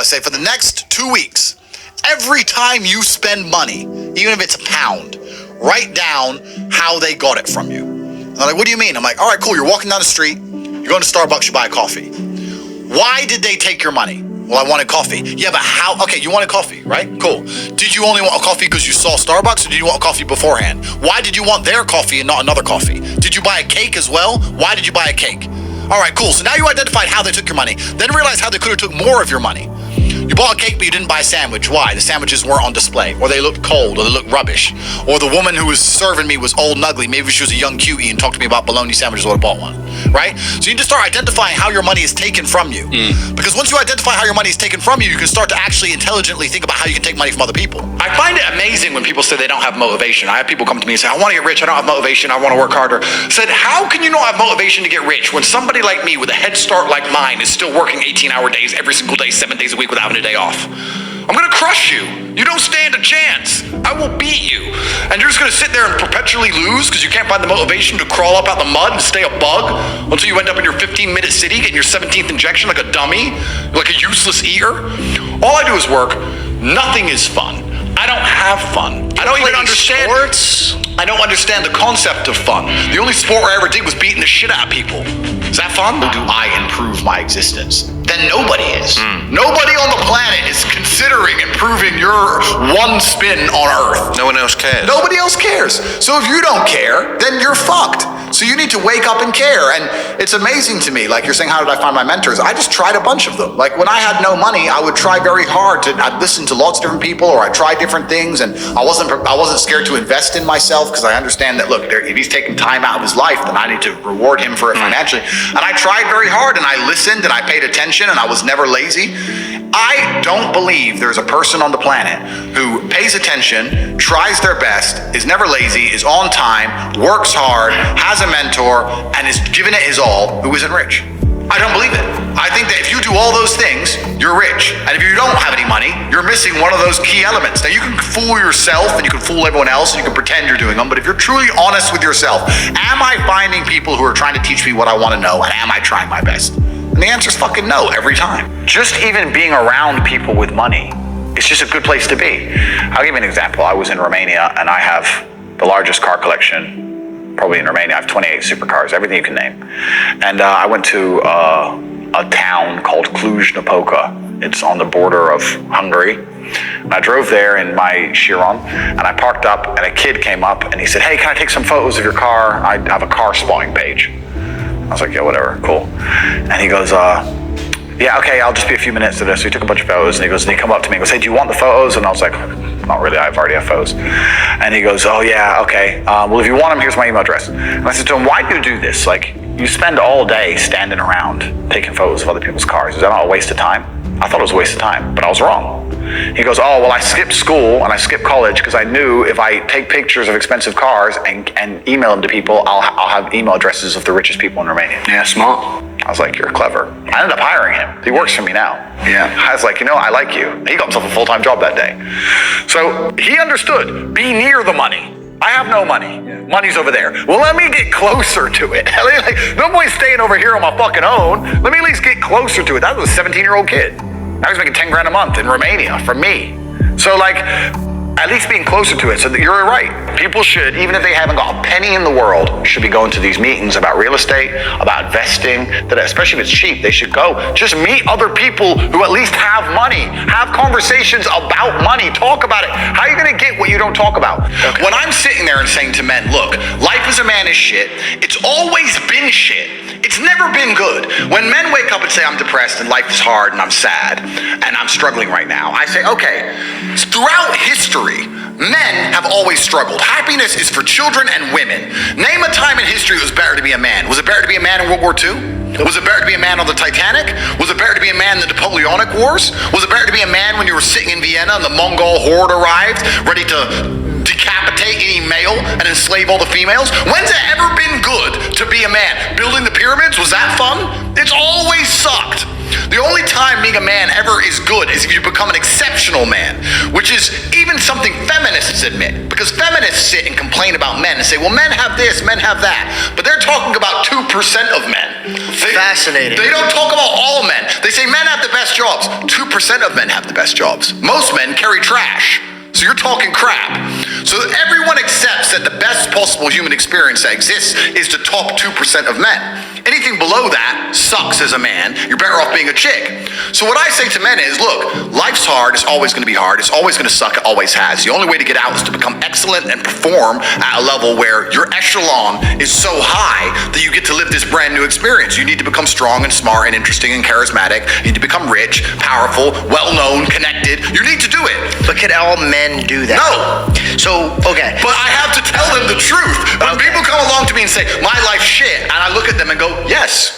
I say for the next 2 weeks, every time you spend money, even if it's a pound, write down how they got it from you. And they're like, what do you mean? I'm like, all right, cool. You're walking down the street. You're going to Starbucks. You buy a coffee. Why did they take your money? Well, I wanted coffee. Yeah, but how? Okay, you wanted coffee, right? Cool. Did you only want a coffee because you saw Starbucks, or did you want coffee beforehand? Why did you want their coffee and not another coffee? Did you buy a cake as well? Why did you buy a cake? All right, cool. So now you identified how they took your money. Then realize how they could have took more of your money. You bought a cake, but you didn't buy a sandwich. Why? The sandwiches weren't on display, or they looked cold, or they looked rubbish, or the woman who was serving me was old and ugly. Maybe she was a young cutie and talked to me about bologna sandwiches. I would have bought one, right? So you need to start identifying how your money is taken from you. Because once you identify how your money is taken from you, you can start to actually intelligently think about how you can take money from other people. I find it amazing when people say they don't have motivation. I have people come to me and say, I want to get rich, I don't have motivation, I want to work harder. I said, how can you not have motivation to get rich when somebody like me with a head start like mine is still working 18-hour days every single day, 7 days a week without having a day off? I'm gonna crush you. You don't stand a chance. I will beat you. And you're just gonna sit there and perpetually lose because you can't find the motivation to crawl up out the mud and stay a bug until you end up in your 15-minute city getting your 17th injection like a dummy, like a useless eater. All I do is work. Nothing is fun. I don't have fun. I don't even understand sports. I don't understand the concept of fun. The only sport I ever did was beating the shit out of people. Is that fun? How do I improve my existence? Then nobody is. Nobody on the planet is considering improving your one spin on Earth. No one else cares. Nobody else cares. So if you don't care, then you're fucked. So you need to wake up and care. And it's amazing to me, like you're saying, how did I find my mentors? I just tried a bunch of them. Like when I had no money, I would try very hard I'd listen to lots of different people, or I'd try different things. And I wasn't scared to invest in myself because I understand that, look, if he's taking time out of his life, then I need to reward him for it financially. And I tried very hard, and I listened, and I paid attention, and I was never lazy. I don't believe there's a person on the planet who pays attention, tries their best, is never lazy, is on time, works hard, has a mentor, and is giving it his all, who isn't rich. I don't believe it. I think that if you do all those things, you're rich. And if you don't have any money, you're missing one of those key elements. Now you can fool yourself and you can fool everyone else and you can pretend you're doing them, but if you're truly honest with yourself, am I finding people who are trying to teach me what I want to know, and am I trying my best? And the answer is fucking no every time. Just even being around people with money, it's just a good place to be. I'll give you an example. I was in Romania and I have the largest car collection probably in Romania. I have 28 supercars, everything you can name. And I went to a town called Cluj-Napoca. It's on the border of Hungary. And I drove there in my Chiron, and I parked up, and a kid came up, and he said, hey, can I take some photos of your car? I have a car spotting page. I was like, yeah, whatever, cool. And he goes, yeah, okay, I'll just be a few minutes to this. So he took a bunch of photos, and he come up to me and goes, hey, do you want the photos? And I was like, not really, I already have photos. And he goes, oh yeah, okay. Well, if you want them, here's my email address. And I said to him, why do you do this? Like, you spend all day standing around taking photos of other people's cars. Is that not a waste of time? I thought it was a waste of time, but I was wrong. He goes, oh, well, I skipped school and I skipped college because I knew if I take pictures of expensive cars and email them to people, I'll have email addresses of the richest people in Romania. Yeah, smart. I was like, you're clever. I ended up hiring him. He works for me now. Yeah. I was like, I like you. He got himself a full-time job that day. So he understood, be near the money. I have no money. Money's over there. Well, let me get closer to it. Like, no point staying over here on my fucking own. Let me at least get closer to it. That was a 17-year-old kid. I was making 10 grand a month in Romania from me. So like, at least being closer to it. So that you're right. People should, even if they haven't got a penny in the world, should be going to these meetings about real estate, about investing, that especially if it's cheap, they should go. Just meet other people who at least have money. Have conversations about money. Talk about it. How are you gonna get what you don't talk about? Okay. When I'm sitting there and saying to men, look, life as a man is shit. It's always been shit. It's never been good. When men wake up and say, I'm depressed and life is hard and I'm sad and I'm struggling right now, I say, okay, throughout history, men have always struggled. Happiness is for children and women. Name a time in history it was better to be a man. Was it better to be a man in World War II? Was it better to be a man on the Titanic? Was it better to be a man in the Napoleonic Wars? Was it better to be a man when you were sitting in Vienna and the Mongol horde arrived, ready to decapitate any male and enslave all the females? When's it ever been good to be a man? Building the pyramids, was that fun? It's always sucked. The only time being a man ever is good is if you become an exceptional man, which is even something feminists admit. Because feminists sit and complain about men and say, well, men have this, men have that. But they're talking about 2% of men. Fascinating. They don't talk about all men. They say men have the best jobs. 2% of men have the best jobs. Most men carry trash. So you're talking crap. So everyone accepts that the best possible human experience that exists is the top 2% of men. Anything below that sucks as a man. You're better off being a chick. So what I say to men is, look, life's hard. It's always going to be hard. It's always going to suck. It always has. The only way to get out is to become excellent and perform at a level where your echelon is so high that you get to live this brand new experience. You need to become strong and smart and interesting and charismatic. You need to become rich, powerful, well-known, connected. You need to do it. But can all men do that? No. So, okay. But I have to tell them the truth. When people come along to me and say, my life's shit, and I look at them and go, yes.